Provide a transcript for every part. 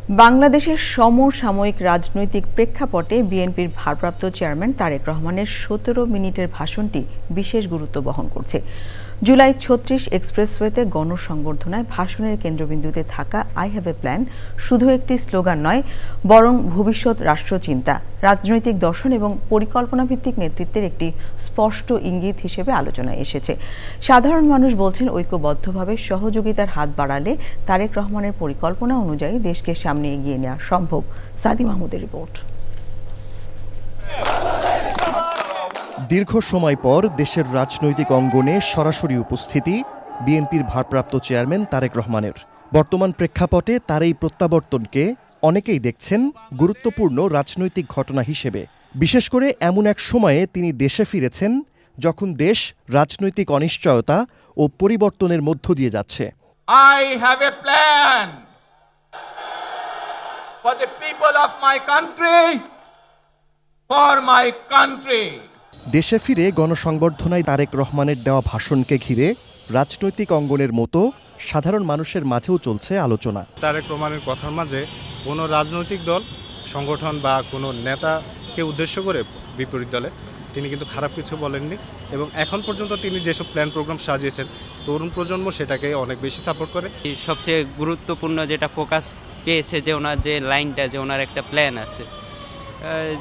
বাংলাদেশের সমসাময়িক রাজনৈতিক প্রেক্ষাপটে বিএনপির ভারপ্রাপ্ত চেয়ারম্যান তারেক রহমানের ১৭ মিনিটের ভাষণটি বিশেষ গুরুত্ব বহন করছে। জুলাই ৩৬ এক্সপ্রেসওয়েতে গণসংবর্ধনায় ভাষণের কেন্দ্রবিন্দুতে থাকা আই হ্যাভ এ প্ল্যান শুধু একটি স্লোগান নয়, বরং ভবিষ্যৎ রাষ্ট্রচিন্তা, রাজনৈতিক দর্শন এবং পরিকল্পনাভিত্তিক নেতৃত্বের একটি স্পষ্ট ইঙ্গিত হিসেবে আলোচনায় এসেছে। সাধারণ মানুষ বলছেন, ঐক্যবদ্ধভাবে সহযোগিতার হাত বাড়ালে তারেক রহমানের পরিকল্পনা অনুযায়ী দেশকে সামনে এগিয়ে নেওয়া সম্ভব। সাদি মাহমুদের রিপোর্ট। দীর্ঘ সময় পর দেশের রাজনৈতিক অঙ্গনে সরাসরি উপস্থিতি বিএনপির ভারপ্রাপ্ত চেয়ারম্যান তারেক রহমানের। বর্তমান প্রেক্ষাপটে তার এই প্রত্যাবর্তনকে অনেকেই দেখছেন গুরুত্বপূর্ণ রাজনৈতিক ঘটনা হিসেবে। বিশেষ করে এমন এক সময়ে তিনি দেশে ফিরেছেন যখন দেশ রাজনৈতিক অনিশ্চয়তা ও পরিবর্তনের মধ্য দিয়ে যাচ্ছে। I have a plan for the people of my country, for my country. দেশে ফিরে গণসংবর্ধনায় তারেক রহমানের দেওয়া ভাষণকে ঘিরে রাজনৈতিক অঙ্গনের মতো সাধারণ মানুষের মাঝেও চলছে আলোচনা। তারেক রহমানের কথার মাঝে কোনো রাজনৈতিক দল, সংগঠন বা কোনো নেতাকে উদ্দেশ্য করে বিপরীত দলে তিনি কিন্তু খারাপ কিছু বলেননি এবং এখন পর্যন্ত তিনি যেসব প্ল্যান প্রোগ্রাম সাজিয়েছেন তরুণ প্রজন্ম সেটাকে অনেক বেশি সাপোর্ট করে। সবচেয়ে গুরুত্বপূর্ণ যেটা ফোকাস পেয়েছে যে ওনার যে লাইনটা, যে ওনার একটা প্ল্যান আছে,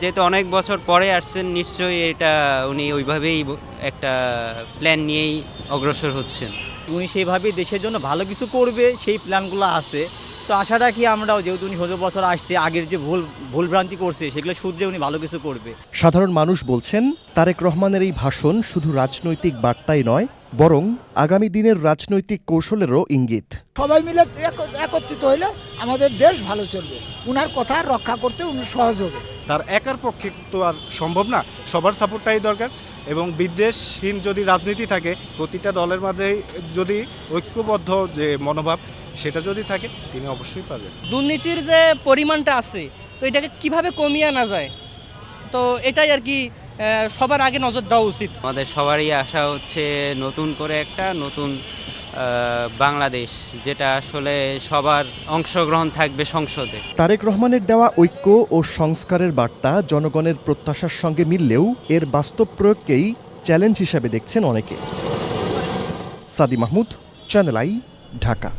যেহেতু অনেক বছর পরে আসছেন, নিশ্চয়ই এটা উনি ওইভাবেই একটা প্ল্যান নিয়েই অগ্রসর হচ্ছেন। উনি সেইভাবেই দেশের জন্য ভালো কিছু করবে, সেই প্ল্যানগুলো আছে। তো আশা রাখি আমরাও, যেহেতু উনি ১৬ বছর আসছে, আগের যে ভুলভ্রান্তি করছে সেগুলো শুধরে উনি ভালো কিছু করবে। সাধারণ মানুষ বলছেন, তারেক রহমানের এই ভাষণ শুধু রাজনৈতিক বার্তাই নয়, বরং আগামী দিনের রাজনৈতিক কৌশলেরও ইঙ্গিত। সবাই মিলে একত্রিত হইলে আমাদের দেশ ভালো চলবে, উনার কথা রক্ষা করতে উনি সহজ হবে। তার একার পক্ষে তো আর সম্ভব না, সবার সাপোর্টটাই দরকার এবং বিদ্বেষহীন যদি রাজনীতি থাকে, প্রতিটা দলের মাঝে যদি ঐক্যবদ্ধ যে মনোভাব সেটা যদি থাকে, তিনি অবশ্যই পারবেন। দুর্নীতির যে পরিমাণটা আছে, তো এটাকে কিভাবে কমিয়ে আনা যায়, তো এটাই আর কি সবার আগে নজর দেওয়া উচিত। আমাদের সবারই আশা হচ্ছে নতুন করে একটা নতুন বাংলাদেশ, যেটা আসলে সবার অংশগ্রহণ থাকবে সংসদে। তারেক রহমানের দেওয়া ঐক্য ও সংস্কারের বার্তা জনগণের প্রত্যাশার সঙ্গে মিললেও এর বাস্তব প্রয়োগকেই চ্যালেঞ্জ হিসেবে দেখছেন অনেকে। সাদি মাহমুদ, চ্যানেল আই, ঢাকা।